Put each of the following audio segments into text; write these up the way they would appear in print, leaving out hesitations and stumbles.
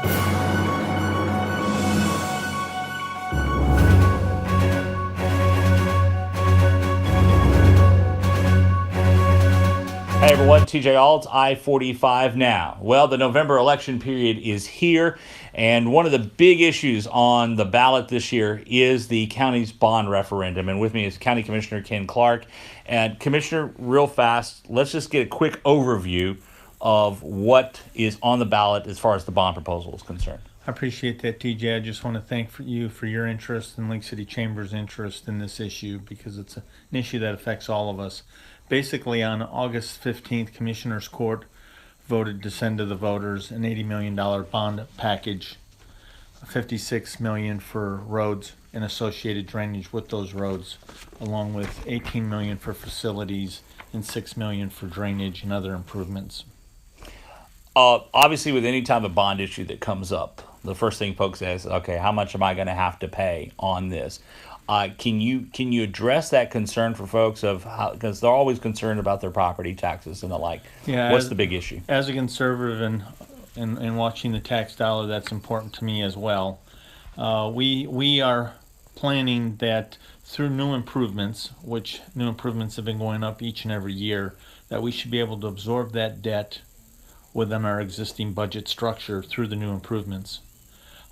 Hey everyone, TJ Aulds, I-45 now. Well, the November election period is here, and one of the big issues on the ballot this year is the county's bond referendum. And with me is County Commissioner Ken Clark. And Commissioner, real fast, let's just get a quick overview of what is on the ballot as far as the bond proposal is concerned. I appreciate that, TJ. I just want to thank you for your interest and Lake City Chamber's interest in this issue, because it's an issue that affects all of us. Basically, on August 15th, Commissioners Court voted to send to the voters an $80 million bond package, $56 million for roads and associated drainage with those roads, along with $18 million for facilities and $6 million for drainage and other improvements. Obviously, with any type of bond issue that comes up, the first thing folks say is, okay, how much am I going to have to pay on this? Can you address that concern for folks of how, because they're always concerned about their property taxes and the like? Yeah, what's the big issue? As a conservative and watching the tax dollar, that's important to me as well. We are planning that through new improvements, which new improvements have been going up each and every year, that we should be able to absorb that debt within our existing budget structure through the new improvements.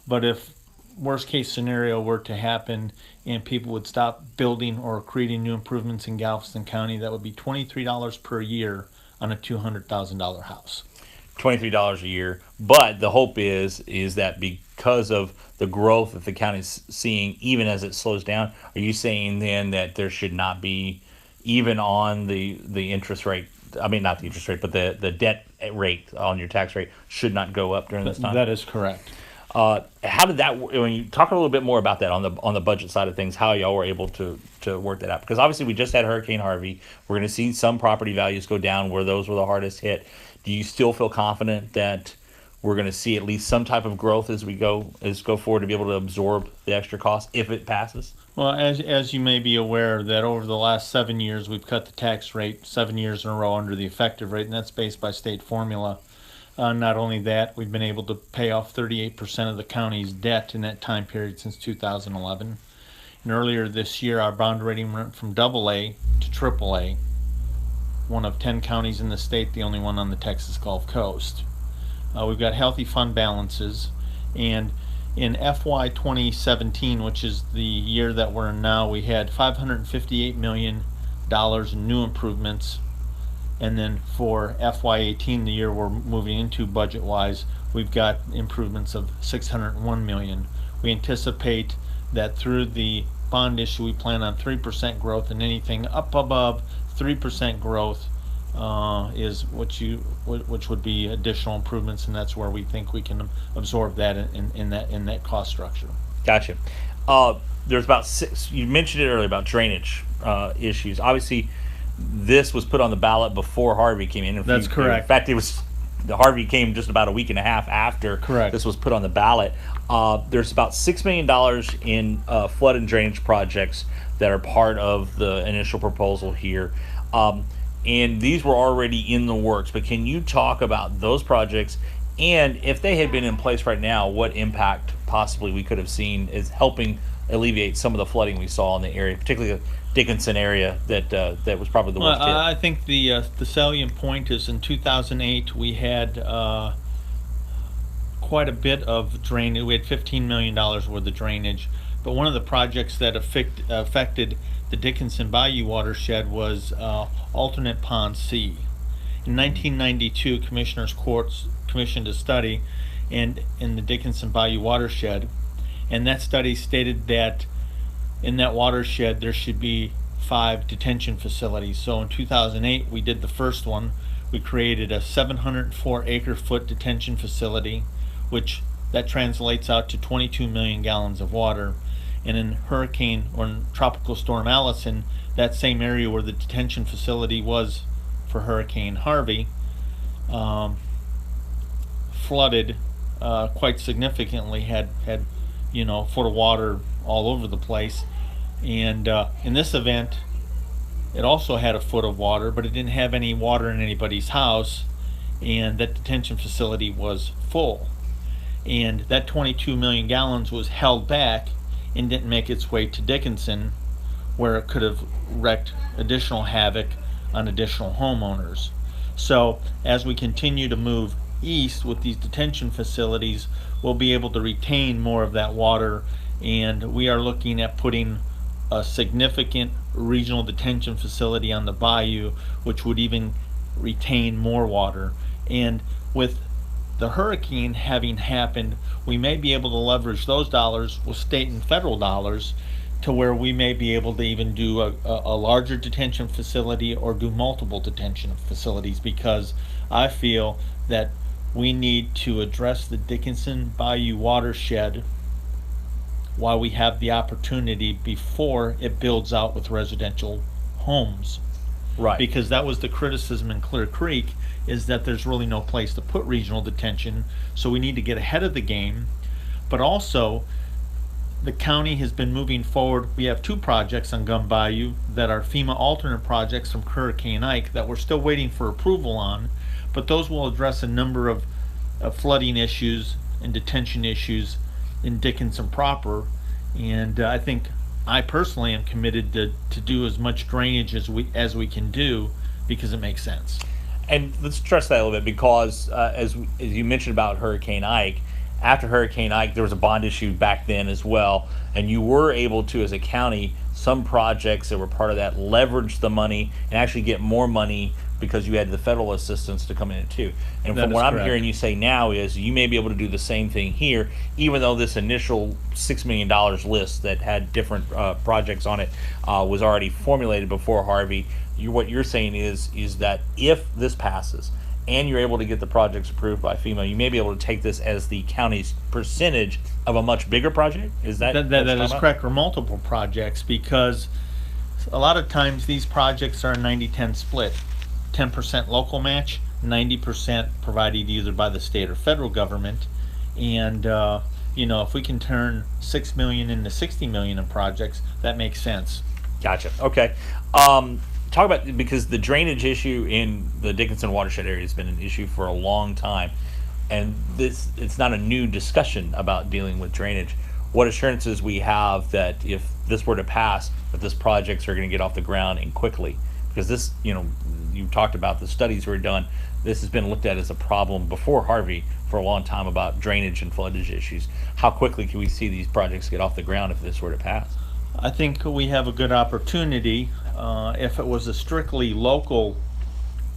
But if worst case scenario were to happen and people would stop building or creating new improvements in Galveston County, that would be $23 per year on a $200,000 house. $23 a year, but the hope is that because of the growth that the county's seeing, even as it slows down, are you saying then that there should not be, even on the interest rate, I mean not the interest rate, but the debt rate on your tax rate should not go up during this time? That is correct. How did that, when you talk a little bit more about that on the budget side of things, how y'all were able to work that out? Because obviously we just had Hurricane Harvey. We're going to see some property values go down where those were the hardest hit. Do you still feel confident that we're going to see at least some type of growth as we go forward to be able to absorb the extra cost if it passes? Well, as you may be aware, that over the last 7 years we've cut the tax rate 7 years in a row under the effective rate, and that's based by state formula. Not only that, we've been able to pay off 38% of the county's debt in that time period since 2011. And earlier this year, our bond rating went from AA to AAA, one of 10 counties in the state, the only one on the Texas Gulf Coast. We've got healthy fund balances, and in FY 2017, which is the year that we're in now, we had $558 million in new improvements. And then for FY18, the year we're moving into budget-wise, we've got improvements of $601 million. We anticipate that through the bond issue, we plan on 3% growth, and anything up above 3% growth is which would be additional improvements, and that's where we think we can absorb that in that cost structure. Gotcha. There's about six. You mentioned it earlier about drainage issues. Obviously, this was put on the ballot before Harvey came in. That's correct. In fact, the Harvey came just about a week and a half after this was put on the ballot. There's about $6 million in flood and drainage projects that are part of the initial proposal here. And these were already in the works. But can you talk about those projects, and if they had been in place right now, what impact possibly we could have seen as helping alleviate some of the flooding we saw in the area, particularly the Dickinson area that was probably the worst hit? I think the salient point is in 2008 we had quite a bit of drainage. We had $15 million worth of drainage, but one of the projects that affected the Dickinson Bayou watershed was alternate pond C. In 1992, Commissioners Court commissioned a study in the Dickinson Bayou watershed, and that study stated that in that watershed there should be 5 detention facilities. So in 2008 we did the first one. We created a 704 acre-foot detention facility, which that translates out to 22 million gallons of water. And in Hurricane or in Tropical Storm Allison, that same area where the detention facility was for Hurricane Harvey flooded quite significantly, had foot of water all over the place. And in this event, it also had a foot of water, but it didn't have any water in anybody's house, and that detention facility was full. And that 22 million gallons was held back and didn't make its way to Dickinson, where it could have wreaked additional havoc on additional homeowners. So as we continue to move east with these detention facilities, we'll be able to retain more of that water, and we are looking at putting a significant regional detention facility on the bayou, which would even retain more water. And with the hurricane having happened, we may be able to leverage those dollars with state and federal dollars to where we may be able to even do a larger detention facility or do multiple detention facilities, because I feel that we need to address the Dickinson Bayou watershed while we have the opportunity before it builds out with residential homes. Right. Because that was the criticism in Clear Creek, is that there's really no place to put regional detention, so we need to get ahead of the game. But also, the county has been moving forward. We have 2 projects on Gum Bayou that are FEMA alternate projects from Hurricane Ike that we're still waiting for approval on, but those will address a number of flooding issues and detention issues in Dickinson proper. And I think I personally am committed to do as much drainage as we can do, because it makes sense. And let's stress that a little bit, because as you mentioned about Hurricane Ike, after Hurricane Ike, there was a bond issue back then as well, and you were able to, as a county, some projects that were part of that leverage the money and actually get more money because you had the federal assistance to come in it too. And from what I'm hearing you say now is you may be able to do the same thing here, even though this initial $6 million list that had different projects on it was already formulated before Harvey. What you're saying is that if this passes and you're able to get the projects approved by FEMA, you may be able to take this as the county's percentage of a much bigger project? Is that that is correct, or multiple projects, because a lot of times these projects are a 90-10 split. 10% local match, 90% provided either by the state or federal government. And if we can turn $6 million into $60 million in projects, that makes sense. Gotcha. Okay. Talk about, because the drainage issue in the Dickinson watershed area has been an issue for a long time, and it's not a new discussion about dealing with drainage. What assurances we have that if this were to pass, that this projects are going to get off the ground and quickly? Because this, you talked about the studies were done. This has been looked at as a problem before Harvey for a long time about drainage and floodage issues. How quickly can we see these projects get off the ground if this were to pass? I think we have a good opportunity. If it was a strictly local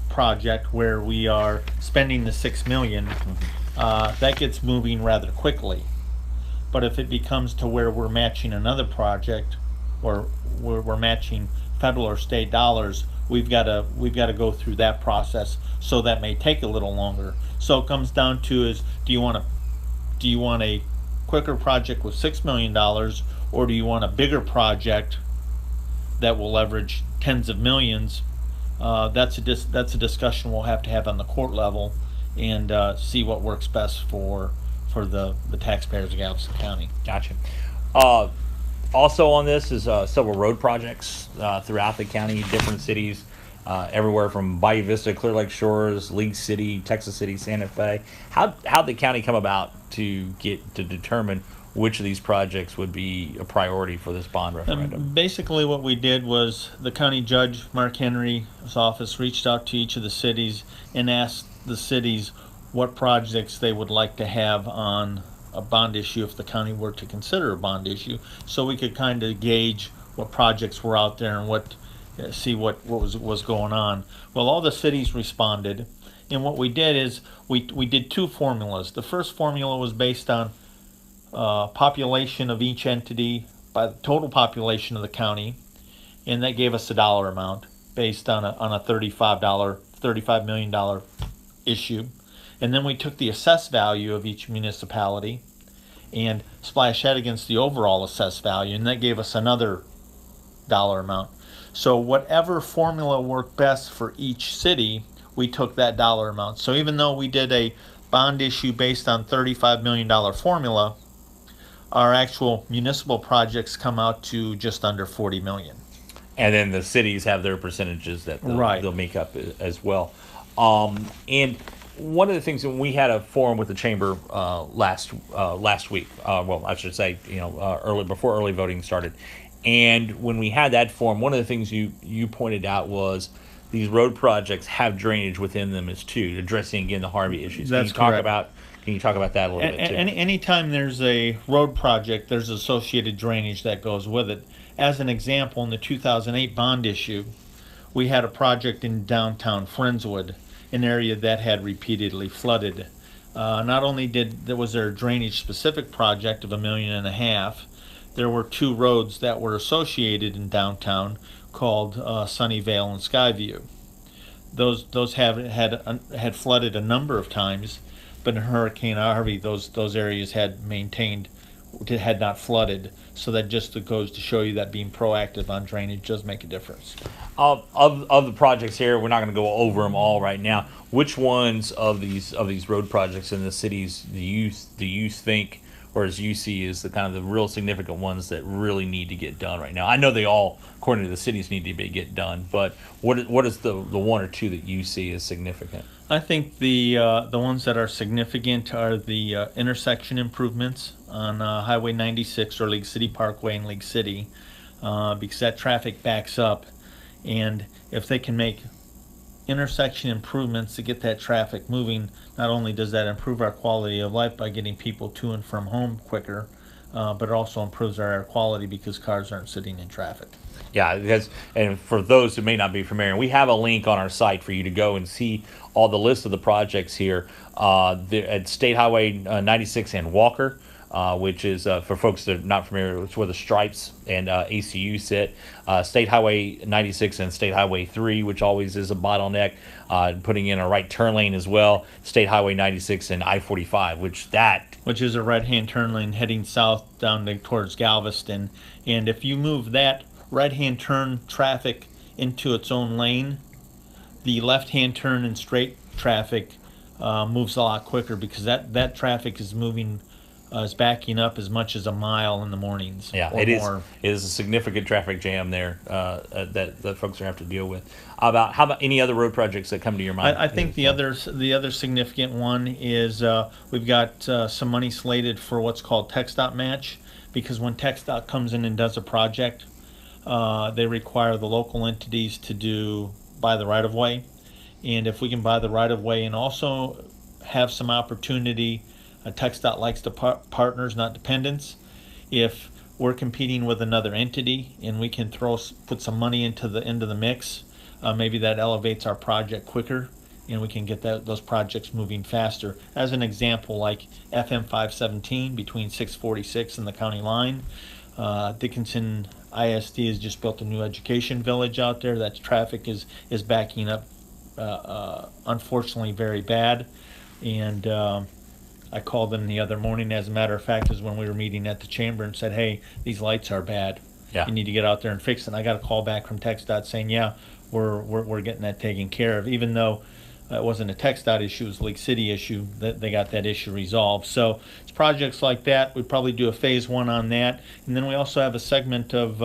project where we are spending the $6 million, that gets moving rather quickly. But if it becomes to where we're matching another project, or we're matching federal or state dollars, we've got to go through that process. So that may take a little longer. So it comes down to is, do you want a quicker project with $6 million, or do you want a bigger project that will leverage tens of millions? That's a discussion we'll have to have on the court level, and see what works best for the taxpayers of Galveston County. Gotcha. Also on this is several road projects throughout the county, different cities, everywhere from Bayou Vista, Clear Lake Shores, League City, Texas City, Santa Fe. How'd the county come about to determine which of these projects would be a priority for this bond referendum? Basically what we did was the county judge, Mark Henry's office, reached out to each of the cities and asked the cities what projects they would like to have on a bond issue if the county were to consider a bond issue, so we could kind of gauge what projects were out there and see what was going on. Well, all the cities responded, and what we did is we did 2 formulas. The first formula was based on population of each entity by the total population of the county, and that gave us a dollar amount based on a $35 million issue. And then we took the assessed value of each municipality and splashed that against the overall assessed value, and that gave us another dollar amount. So whatever formula worked best for each city, we took that dollar amount. So even though we did a bond issue based on $35 million formula, our actual municipal projects come out to just under $40 million. And then the cities have their percentages that they'll make up as well. And one of the things that we had a forum with the chamber last week. Well, I should say, early before early voting started, and when we had that forum, one of the things you pointed out was these road projects have drainage within them as too, addressing again the Harvey issues. That's Can correct. you talk about that a little bit too? Anytime there's a road project, there's associated drainage that goes with it. As an example, in the 2008 bond issue, we had a project in downtown Friendswood, an area that had repeatedly flooded. Not only was there a drainage specific project of $1.5 million, there were two roads that were associated in downtown called Sunnyvale and Skyview. Those had flooded a number of times, but in Hurricane Harvey, those areas had not flooded. So that just goes to show you that being proactive on drainage does make a difference. Of the projects here, we're not going to go over them all right now. Which ones of these road projects in the cities do you think, or as you see, is the kind of the real significant ones that really need to get done right now? I know they all, according to the cities, need to get done, but what is the one or two that you see as significant? I think the ones that are significant are the intersection improvements on Highway 96 or League City Parkway in League City, because that traffic backs up, and if they can make intersection improvements to get that traffic moving, not only does that improve our quality of life by getting people to and from home quicker, but it also improves our air quality because cars aren't sitting in traffic. Yeah, because, and for those who may not be familiar, we have a link on our site for you to go and see all the list of the projects here at State Highway 96 and Walker, which is, for folks that are not familiar, it's where the Stripes and ACU sit. State Highway 96 and State Highway 3, which always is a bottleneck, putting in a right turn lane as well. State Highway 96 and I-45, which is a right-hand turn lane heading south down towards Galveston. And if you move that right-hand turn traffic into its own lane, the left-hand turn and straight traffic moves a lot quicker because that traffic is backing up as much as a mile in the mornings. Yeah, or more. It is a significant traffic jam there that folks are have to deal with. How about any other road projects that come to your mind? I think the other significant one is we've got some money slated for what's called TxDOT match, because when TxDOT comes in and does a project, they require the local entities to buy the right-of-way. And if we can buy the right-of-way and also have some opportunity, TxDOT likes to partners, not dependents. If we're competing with another entity and we can put some money into the mix, maybe that elevates our project quicker and we can get those projects moving faster. As an example, like FM 517 between 646 and the county line, Dickinson ISD has just built a new education village out there. That traffic is backing up, unfortunately, very bad. And I called them the other morning, as a matter of fact, is when we were meeting at the chamber, and said, hey, these lights are bad. Yeah. You need to get out there and fix it. And I got a call back from TxDOT saying, yeah, we're getting that taken care of. Even though it wasn't a TxDOT issue, it was a League City issue, that they got that issue resolved. So it's projects like that. We'd probably do a phase one on that. And then we also have a segment of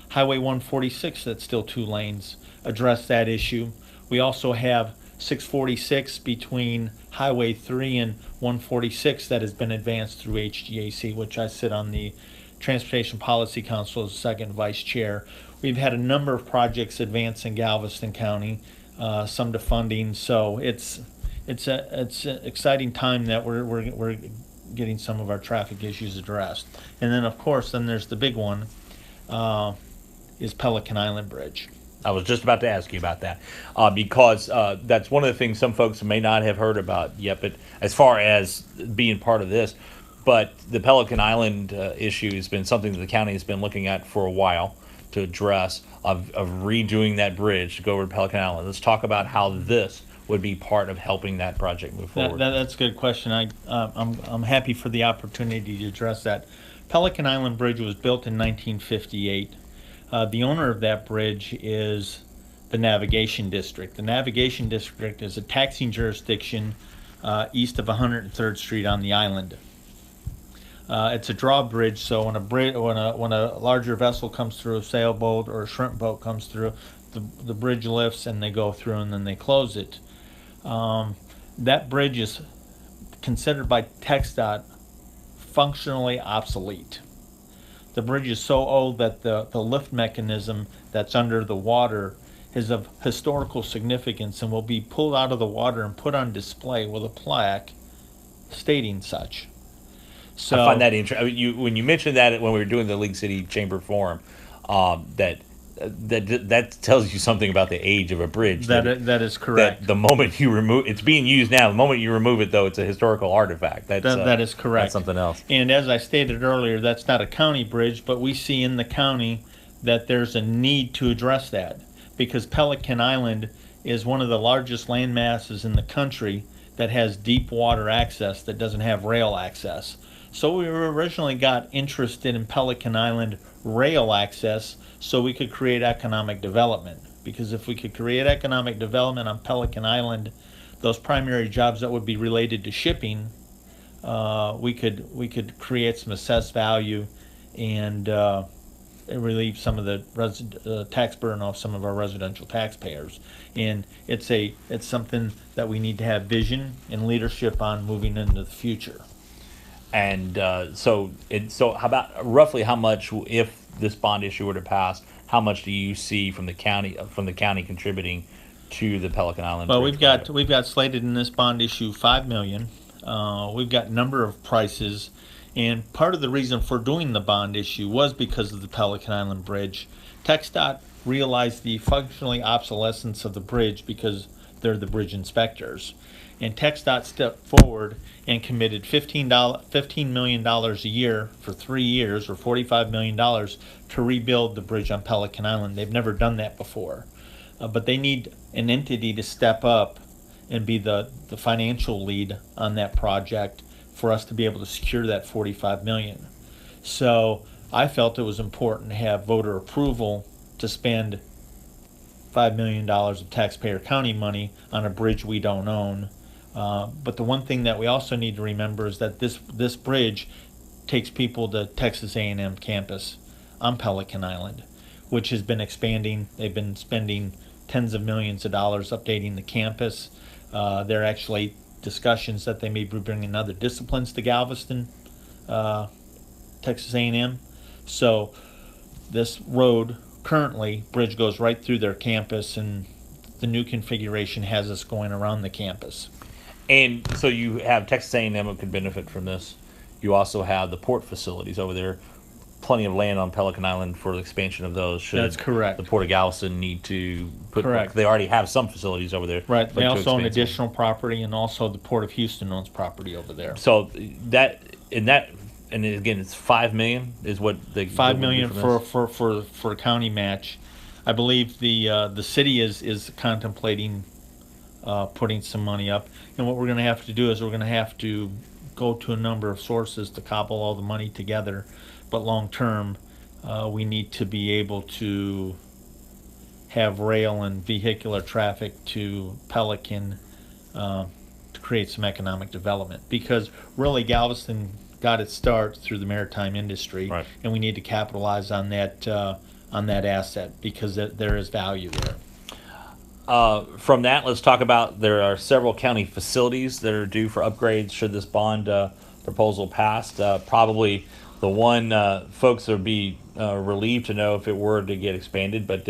Highway 146 that's still 2 lanes, address that issue. We also have 646 between Highway 3 and 146 that has been advanced through HGAC, which I sit on the Transportation Policy Council as second vice chair. We've had a number of projects advance in Galveston County, some to funding. So it's an exciting time that we're getting some of our traffic issues addressed. And then of course, there's the big one, is Pelican Island Bridge. I was just about to ask you about that, because that's one of the things some folks may not have heard about yet, but as far as being part of this, but the Pelican Island issue has been something that the county has been looking at for a while to address, of redoing that bridge to go over to Pelican Island. Let's talk about how this would be part of helping that project move forward. That's a good question. I'm happy for the opportunity to address that. Pelican Island Bridge was built in 1958. The owner of that bridge is the Navigation District. The Navigation District is a taxing jurisdiction east of 103rd Street on the island. It's a drawbridge, so when a larger vessel comes through, a sailboat or a shrimp boat comes through, the bridge lifts and they go through and then they close it. that bridge is considered by TxDOT functionally obsolete. The bridge is so old that the lift mechanism that's under the water is of historical significance and will be pulled out of the water and put on display with a plaque stating such. So I find that interesting. When you mentioned that when we were doing the League City Chamber Forum, that tells you something about the age of a bridge. That is correct. That the moment you remove, it's being used now. The moment you remove it, though, it's a historical artifact. That is correct. That's something else. And as I stated earlier, that's not a county bridge, but we see in the county that there's a need to address that, because Pelican Island is one of the largest land masses in the country that has deep water access that doesn't have rail access. So we originally got interested in Pelican Island rail access so we could create economic development. Because if we could create economic development on Pelican Island, those primary jobs that would be related to shipping, we could create some assessed value and relieve some of the tax burden off some of our residential taxpayers. And it's something that we need to have vision and leadership on moving into the future. And so how about roughly how much, if this bond issue were to pass, how much do you see from the county contributing to the Pelican Island? Well, we've got slated in this bond issue $5 million. We've got a number of prices, and part of the reason for doing the bond issue was because of the Pelican Island Bridge. TxDOT realized the functionally obsolescence of the bridge because they're the bridge inspectors. And TxDOT stepped forward and committed $15 million a year for 3 years, or $45 million, to rebuild the bridge on Pelican Island. They've never done that before. But they need an entity to step up and be the financial lead on that project for us to be able to secure that $45 million. So I felt it was important to have voter approval to spend $5 million of taxpayer county money on a bridge we don't own. But the one thing that we also need to remember is that this bridge takes people to Texas A&M campus on Pelican Island, which has been expanding. They've been spending tens of millions of dollars updating the campus. There are actually discussions that they may be bringing other disciplines to Galveston, Texas A&M. So this road, bridge goes right through their campus, and the new configuration has us going around the campus. And so you have Texas A&M who could benefit from this. You also have the port facilities over there. Plenty of land on Pelican Island for the expansion of those. That's correct. The Port of Galveston need to put. Correct. They already have some facilities over there. Right. They also own additional property, and also the Port of Houston owns property over there. So and again, it's $5 million is what they. $5 million for a county match. I believe the city is contemplating putting some money up, and what we're going to have to do is we're going to have to go to a number of sources to cobble all the money together. But long term, we need to be able to have rail and vehicular traffic to Pelican to create some economic development, because really Galveston got its start through the maritime industry, right, and we need to capitalize on that asset, because there is value there. From that, let's talk about, there are several county facilities that are due for upgrades should this bond proposal pass. Probably the one folks would be relieved to know if it were to get expanded, but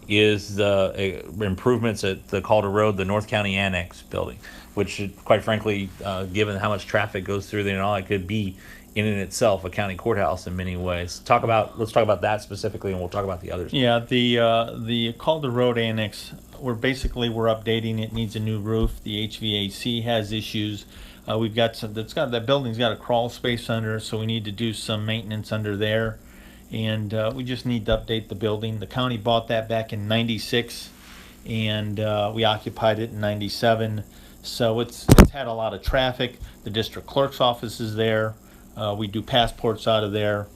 is the improvements at the Calder Road, the North County Annex building, which quite frankly, given how much traffic goes through there and all, it could be in and itself a county courthouse in many ways. Let's talk about that specifically, and we'll talk about the others. Yeah, the Calder Road Annex, we're updating it. Needs a new roof. The HVAC has issues. We've got that building's got a crawl space under, so we need to do some maintenance under there, and we just need to update the building. The county bought that back in '96, and we occupied it in '97. So it's had a lot of traffic. The district clerk's office is there. We do passports out of there,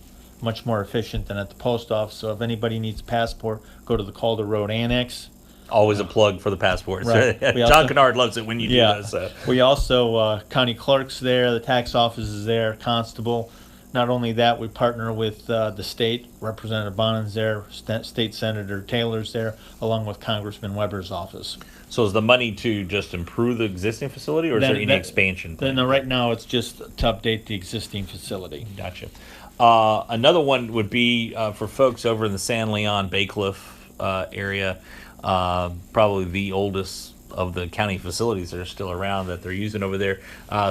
much more efficient than at the post office. So if anybody needs a passport, go to the Calder Road Annex. Always a plug for the passports. Right. John Kennard loves it when you do that. So. We also, county clerk's there, the tax office is there, constable. Not only that, we partner with the state. Representative Bonan's there, State Senator Taylor's there, along with Congressman Weber's office. So is the money to just improve the existing facility, or is there any expansion plan? No, right now it's just to update the existing facility. Gotcha. Another one would be for folks over in the San Leon Baycliff area, probably the oldest of the county facilities that are still around that they're using over there.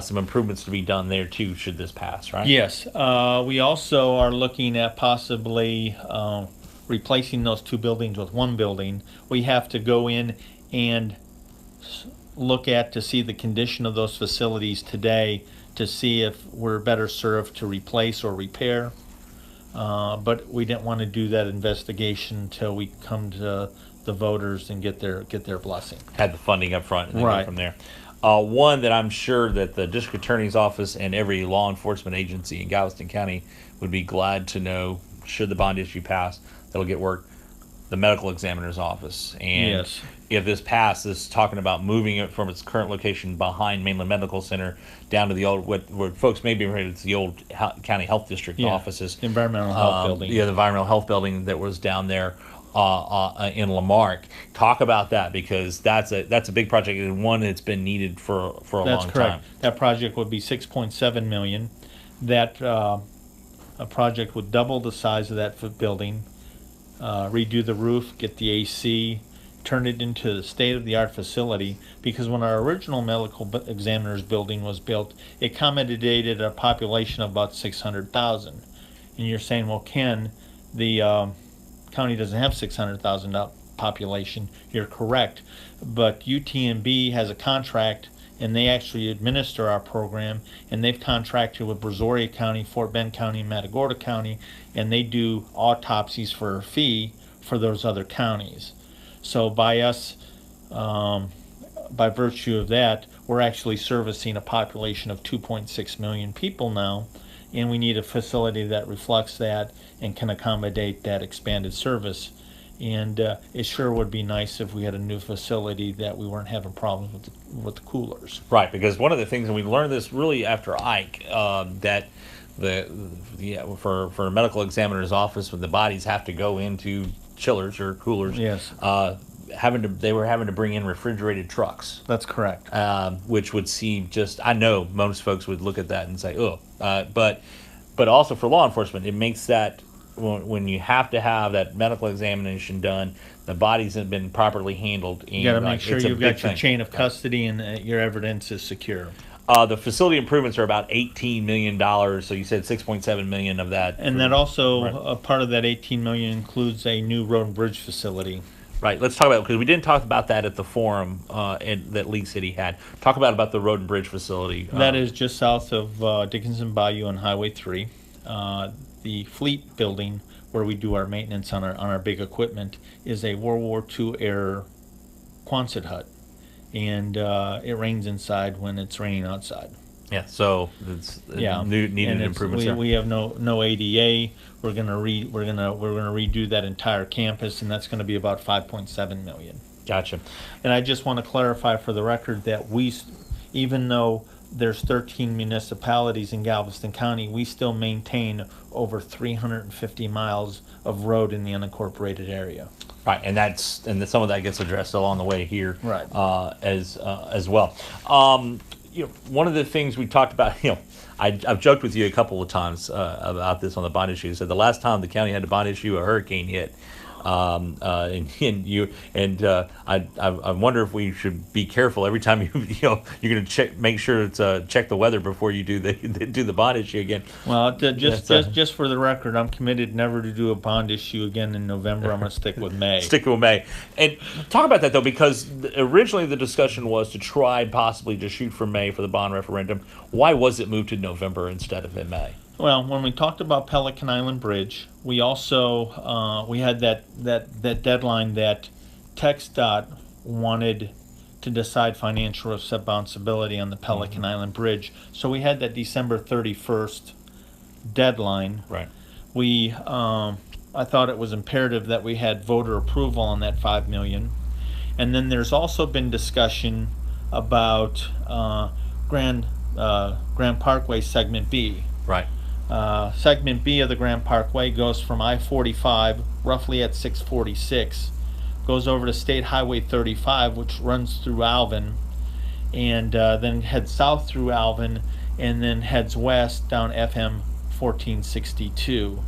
Some improvements to be done there too, should this pass, right? Yes. We also are looking at possibly replacing those two buildings with one building. We have to go in and look at to see the condition of those facilities today to see if we're better served to replace or repair. But we didn't want to do that investigation until we come to the voters and get their blessing. Had the funding up front and then Right. go from there. One that I'm sure that the district attorney's office and every law enforcement agency in Galveston County would be glad to know, should the bond issue pass, that'll get work, the medical examiner's office. And Yes. if this passes, talking about moving it from its current location behind Mainland Medical Center down to the old, where folks may be referring to the old county health district offices. The environmental health building. Yeah, the environmental health building that was down there in Lamarck. Talk about that, because that's a big project, and one that's been needed for a That's long correct. time. That project would be $6.7 million. That a project would double the size of that building, redo the roof, get the AC, turn it into the state-of-the-art facility. Because when our original medical examiner's building was built, it accommodated a population of about 600,000. And you're saying, well, Ken, the county doesn't have 600,000 population. You're correct, but UTMB has a contract, and they actually administer our program, and they've contracted with Brazoria County, Fort Bend County, and Matagorda County, and they do autopsies for a fee for those other counties. So by us, by virtue of that, we're actually servicing a population of 2.6 million people now, and we need a facility that reflects that and can accommodate that expanded service. And it sure would be nice if we had a new facility that we weren't having problems with the coolers. Right, because one of the things, and we learned this really after Ike, that for a medical examiner's office, when the bodies have to go into chillers or coolers, Yes. They were having to bring in refrigerated trucks. That's correct. Which would seem just, I know most folks would look at that and say, oh, but also for law enforcement, it makes that, when you have to have that medical examination done, the bodies have been properly handled. And You got to make sure you've got your thing. chain of custody and your evidence is secure. The facility improvements are about $18 million, so you said $6.7 million of that. And that also, a part of that $18 million includes a new road and bridge facility. Right, let's talk about, because we didn't talk about that at the forum that League City had. Talk about the road and bridge facility. That is just south of Dickinson Bayou on Highway 3. The fleet building, where we do our maintenance on our big equipment, is a World War II era Quonset hut. And it rains inside when it's raining outside. Yeah, so it's needed improvements there. We have no ADA. We're gonna redo that entire campus, and that's gonna be about $5.7 million. Gotcha. And I just want to clarify for the record that even though there's 13 municipalities in Galveston County, we still maintain over 350 miles of road in the unincorporated area. Right, and some of that gets addressed along the way here, Right. As well. One of the things we talked about, I've joked with you a couple of times about this on the bond issue. So the last time the county had a bond issue, a hurricane hit. I wonder if we should be careful every time you're going to make sure it's check the weather before you do the bond issue again. Well, just for the record, I'm committed never to do a bond issue again in November. I'm going to stick with May. Stick with May, and talk about that though, because originally the discussion was to try possibly to shoot for May for the bond referendum. Why was it moved to November instead of in May? Well, when we talked about Pelican Island Bridge, we also we had that deadline that TxDOT wanted to decide financial responsibility on the Pelican Island Bridge. So we had that December 31st deadline. Right. I thought it was imperative that we had voter approval on that $5 million, and then there's also been discussion about Grand Parkway Segment B. Right. Segment B of the Grand Parkway goes from I-45, roughly at 646, goes over to State Highway 35, which runs through Alvin, and then heads south through Alvin, and then heads west down FM 1462.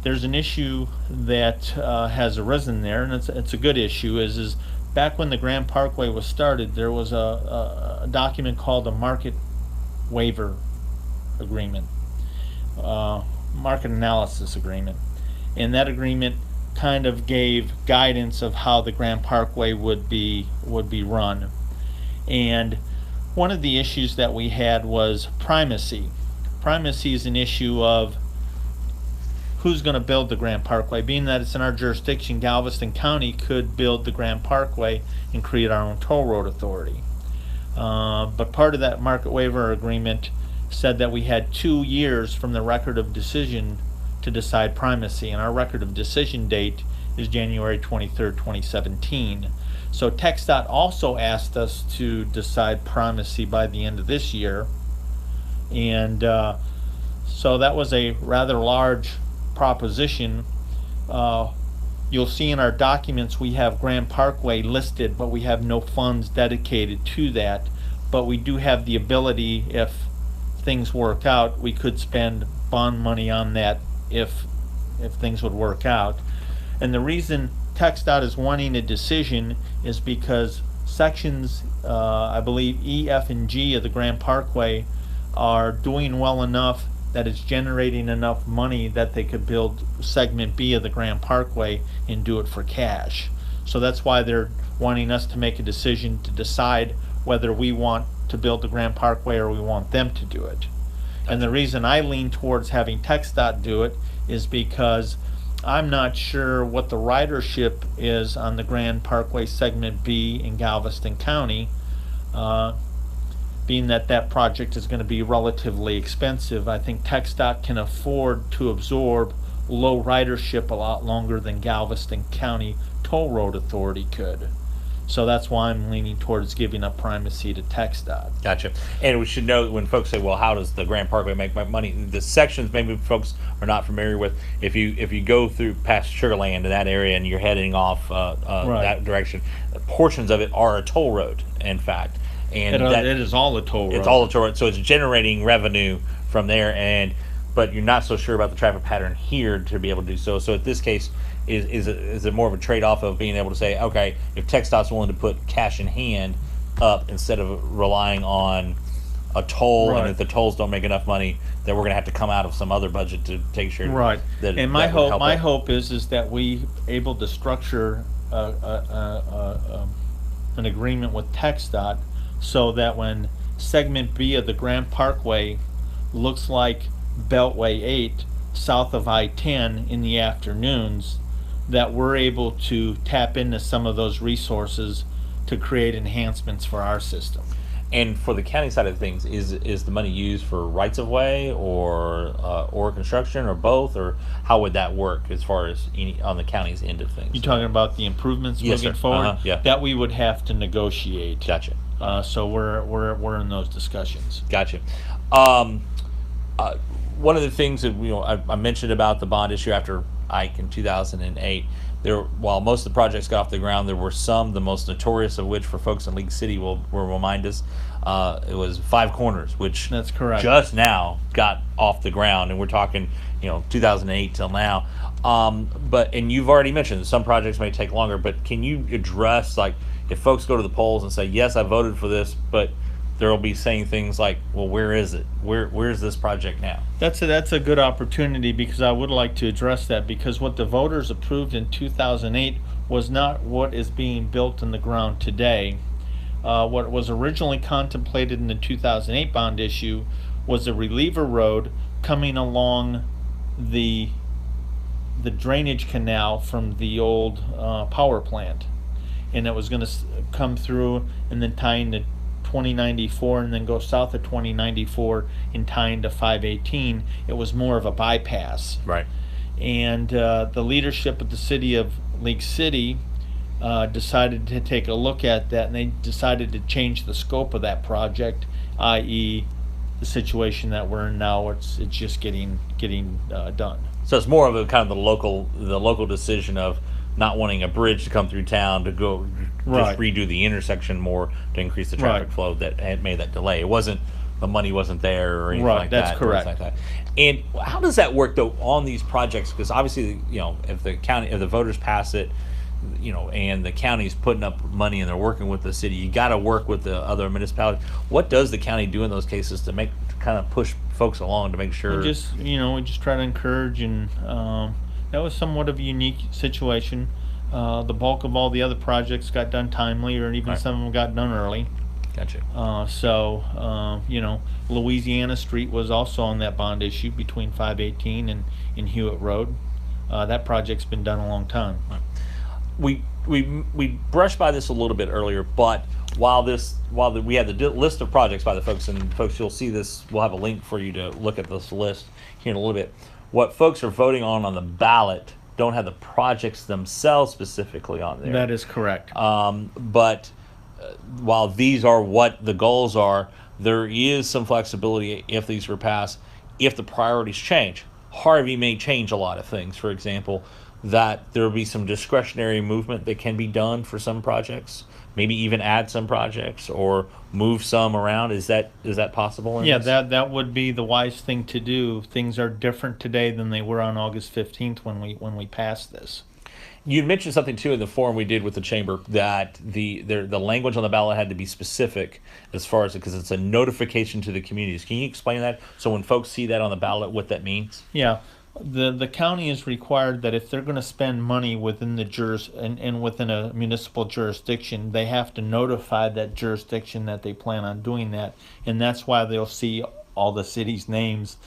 There's an issue that has arisen there, and it's a good issue. Is back when the Grand Parkway was started, there was a document called a market waiver agreement, market analysis agreement, and that agreement kind of gave guidance of how the Grand Parkway would be run. And one of the issues that we had was primacy. Primacy is an issue of who's going to build the Grand Parkway. Being that it's in our jurisdiction, Galveston County could build the Grand Parkway and create our own toll road authority. But part of that market waiver agreement said that we had 2 years from the record of decision to decide primacy, and our record of decision date is January 23rd, 2017. So TxDOT also asked us to decide primacy by the end of this year, and so that was a rather large proposition. You'll see in our documents we have Grand Parkway listed, but we have no funds dedicated to that. But we do have the ability, if things work out, we could spend bond money on that if things would work out. And the reason TxDOT is wanting a decision is because sections, I believe E, F, and G of the Grand Parkway are doing well enough that it's generating enough money that they could build segment B of the Grand Parkway and do it for cash. So that's why they're wanting us to make a decision to decide whether we want to build the Grand Parkway or we want them to do it. And the reason I lean towards having TxDOT do it is because I'm not sure what the ridership is on the Grand Parkway segment B in Galveston County, being that project is going to be relatively expensive. I think TxDOT can afford to absorb low ridership a lot longer than Galveston County Toll Road Authority could. So that's why I'm leaning towards giving up primacy to TxDOT. Gotcha. And we should know when folks say, well, how does the Grand Parkway make my money? The sections maybe folks are not familiar with. If you go through past Sugarland in that area and you're heading off Right. that direction, portions of it are a toll road, in fact. And It is all a toll road. It's all a toll road. So it's generating revenue from there, but you're not so sure about the traffic pattern here to be able to do so. So in this case, is it more of a trade-off of being able to say, okay, if TxDOT's willing to put cash in hand up instead of relying on a toll, Right. and if the tolls don't make enough money, then we're going to have to come out of some other budget to take sure. Right. That And my that would help my out. hope is that we able to structure an agreement with TxDOT so that when segment B of the Grand Parkway looks like Beltway 8 south of I-10 in the afternoons, that we're able to tap into some of those resources to create enhancements for our system. And for the county side of things, is the money used for rights of way or construction or both, or how would that work as far as on the county's end of things? You talking about the improvements Yes, moving sir. forward? Yeah. That we would have to negotiate. Gotcha. So we're in those discussions. Gotcha. One of the things that I mentioned about the bond issue after Ike in 2008, while most of the projects got off the ground, there were some, the most notorious of which for folks in League City will remind us, it was Five Corners, which That's correct. just now got off the ground, and we're talking 2008 till now. And you've already mentioned some projects may take longer, but can you address, like, if folks go to the polls and say, yes, I voted for this, but there will be saying things like, well, where is it? Where's this project now? That's a good opportunity, because I would like to address that, because what the voters approved in 2008 was not what is being built in the ground today. What was originally contemplated in the 2008 bond issue was a reliever road coming along the drainage canal from the old power plant, and it was going to come through and then tie into 2094 and then go south of 2094 and tie into 518. It was more of a bypass. Right. And the leadership of the city of League City decided to take a look at that, and they decided to change the scope of that project, i.e. the situation that we're in now, it's just getting done. So it's more of a kind of the local decision of not wanting a bridge to come through town to go Right. just redo the intersection more to increase the traffic Right. flow that had made that delay. It wasn't the money wasn't there or anything Right, like that's that. correct. Like that. And how does that work though on these projects? Because obviously, if the voters pass it, and the county's putting up money and they're working with the city, you got to work with the other municipalities. What does the county do in those cases to kind of push folks along to make sure? We just try to encourage, and that was somewhat of a unique situation. The bulk of all the other projects got done timely, or even Right. some of them got done early. Gotcha. Louisiana Street was also on that bond issue between 518 and Hewitt Road. That project's been done a long time. We brushed by this a little bit earlier, but while we had the list of projects by the folks, and folks, you'll see this. We'll have a link for you to look at this list here in a little bit. What folks are voting on the ballot don't have the projects themselves specifically on there. That is correct. But while these are what the goals are, there is some flexibility if these were passed, if the priorities change. Harvey may change a lot of things. For example, that there will be some discretionary movement that can be done for some projects, maybe even add some projects or move some around. Is that possible? Yeah, that would be the wise thing to do. Things are different today than they were on August 15th when we passed this. You mentioned something too in the forum we did with the chamber that the language on the ballot had to be specific as far as because it's a notification to the communities. Can you explain that? So when folks see that on the ballot, what that means? Yeah. The county is required that if they're going to spend money within the and within a municipal jurisdiction, they have to notify that jurisdiction that they plan on doing that, and that's why they'll see all the cities' names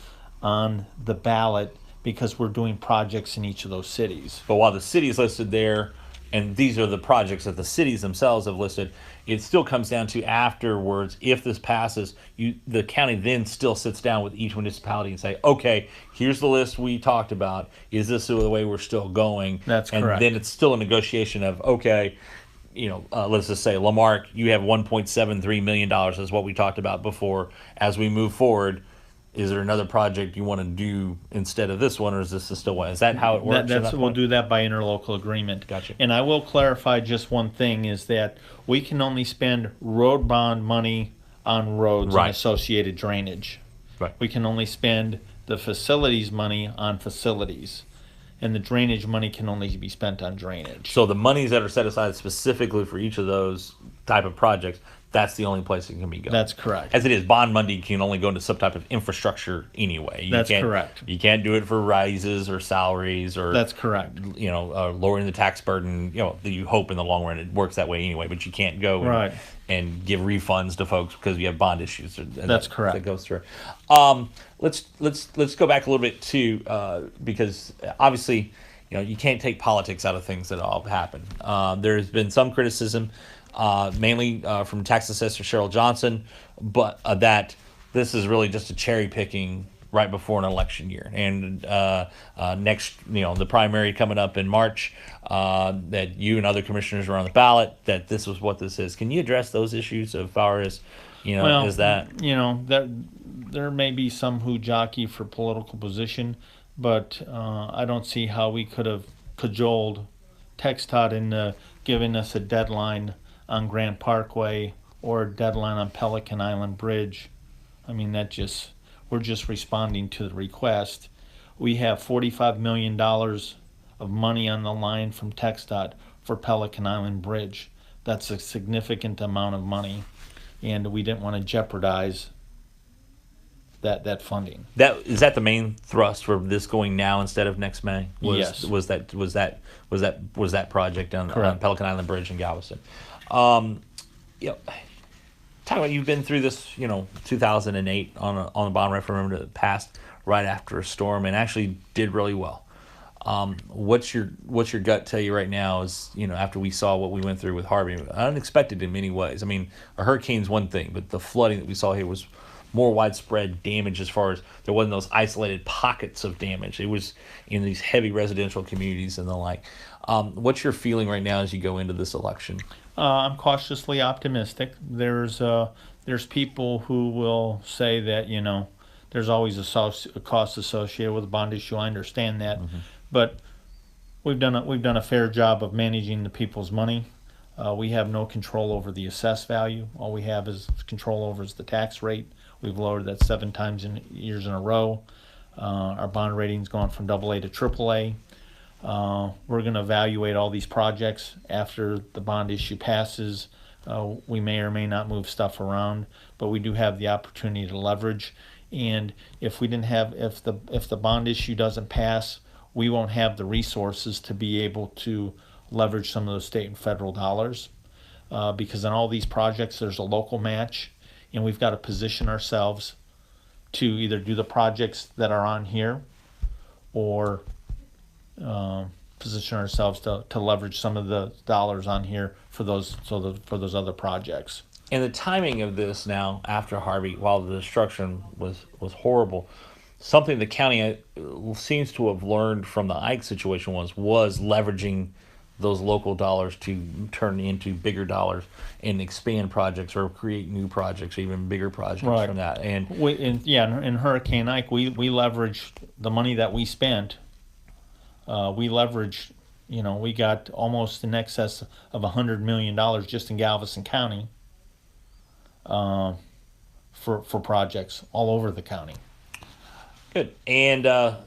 on the ballot, because we're doing projects in each of those cities. But while the city's listed there, and these are the projects that the cities themselves have listed, it still comes down to afterwards, if this passes, the county then still sits down with each municipality and say, okay, here's the list we talked about. Is this the way we're still going? That's correct. And then it's still a negotiation of, okay, let's just say, Lamarck, you have $1.73 million is what we talked about before. As we move forward, is there another project you want to do instead of this one, or is this still one? Is that how it works? We'll do that by interlocal agreement. Gotcha. And I will clarify just one thing, is that we can only spend road bond money on roads Right. and associated drainage. Right. We can only spend the facilities money on facilities, and the drainage money can only be spent on drainage. So the monies that are set aside specifically for each of those type of projects, that's the only place it can be going. That's correct. As it is, bond money can only go into some type of infrastructure anyway. That's correct. You can't do it for rises or salaries or That's correct. lowering the tax burden. You hope in the long run it works that way anyway, but you can't go Right. and give refunds to folks because you have bond issues. That's correct. That goes through. Let's go back a little bit too, because obviously, you can't take politics out of things that all happen. There's been some criticism, mainly from tax assessor Cheryl Johnson, but that this is really just a cherry picking right before an election year. And next, the primary coming up in March, that you and other commissioners are on the ballot, that this was what this is. Can you address those issues as far as, is that? There may be some who jockey for political position, but I don't see how we could have cajoled TxDOT into giving us a deadline on Grand Parkway or a deadline on Pelican Island Bridge. I mean, we're just responding to the request. We have $45 million of money on the line from TxDOT for Pelican Island Bridge. That's a significant amount of money, and we didn't want to jeopardize that funding. Is that the main thrust for this going now instead of next May? Yes. Was that project on Pelican Island Bridge in Galveston? Talk about, you've been through this, 2008 on a bond referendum that passed right after a storm and actually did really well. What's your gut tell you right now is, after we saw what we went through with Harvey, unexpected in many ways. I mean, a hurricane's one thing, but the flooding that we saw here was more widespread damage, as far as there wasn't those isolated pockets of damage. It was in these heavy residential communities and the like. What's your feeling right now as you go into this election? I'm cautiously optimistic. There's there's people who will say that, there's always a cost associated with a bond issue. I understand that, but we've done a fair job of managing the people's money. We have no control over the assessed value. All we have is control over is the tax rate. We've lowered that 7 years in a row. Our bond rating's gone from AA to AAA. We're going to evaluate all these projects after the bond issue passes. We may or may not move stuff around, but we do have the opportunity to leverage. And if the bond issue doesn't pass, we won't have the resources to be able to leverage some of those state and federal dollars, because in all these projects there's a local match, and we've got to position ourselves to either do the projects that are on here or position ourselves to leverage some of the dollars on here for those other projects. And the timing of this now after Harvey, while the destruction was horrible, something the county seems to have learned from the Ike situation was leveraging those local dollars to turn into bigger dollars and expand projects or create new projects or even bigger projects from that. And in Hurricane Ike, we leveraged the money that we spent. We leveraged, we got almost in excess of $100 million just in Galveston County for projects all over the county. Good. And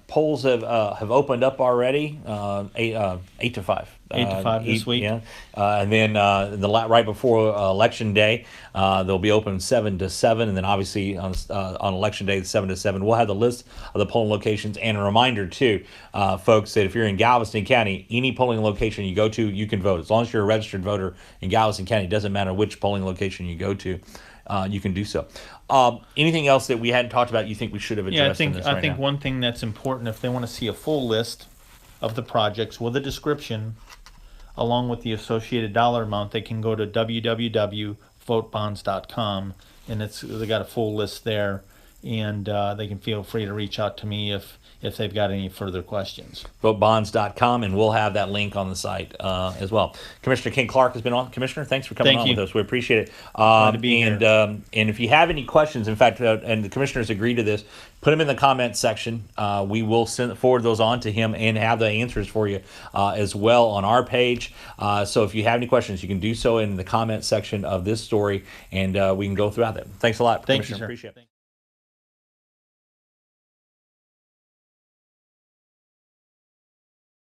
polls have opened up already, 8 to 5. 8 to 5 this week. Yeah. And then right before Election Day, they'll be open 7 to 7. And then obviously on Election Day, 7 to 7, we'll have the list of the polling locations. And a reminder, too, folks, that if you're in Galveston County, any polling location you go to, you can vote. As long as you're a registered voter in Galveston County, it doesn't matter which polling location you go to. You can do so. Anything else that we hadn't talked about you think we should have addressed in this right now? I think one thing that's important, if they want to see a full list of the projects with a description, along with the associated dollar amount, they can go to www.votebonds.com, and they got a full list there, and they can feel free to reach out to me if they've got any further questions. Votebonds.com, and we'll have that link on the site as well. Commissioner Ken Clark has been on. Commissioner, thanks for coming on with us. We appreciate it. Glad to be here. And if you have any questions, in fact, and the commissioners agreed to this, put them in the comments section. We will forward those on to him and have the answers for you as well on our page. So if you have any questions, you can do so in the comment section of this story, and we can go throughout that. Thanks a lot, Thank Commissioner. you, sir. Appreciate it.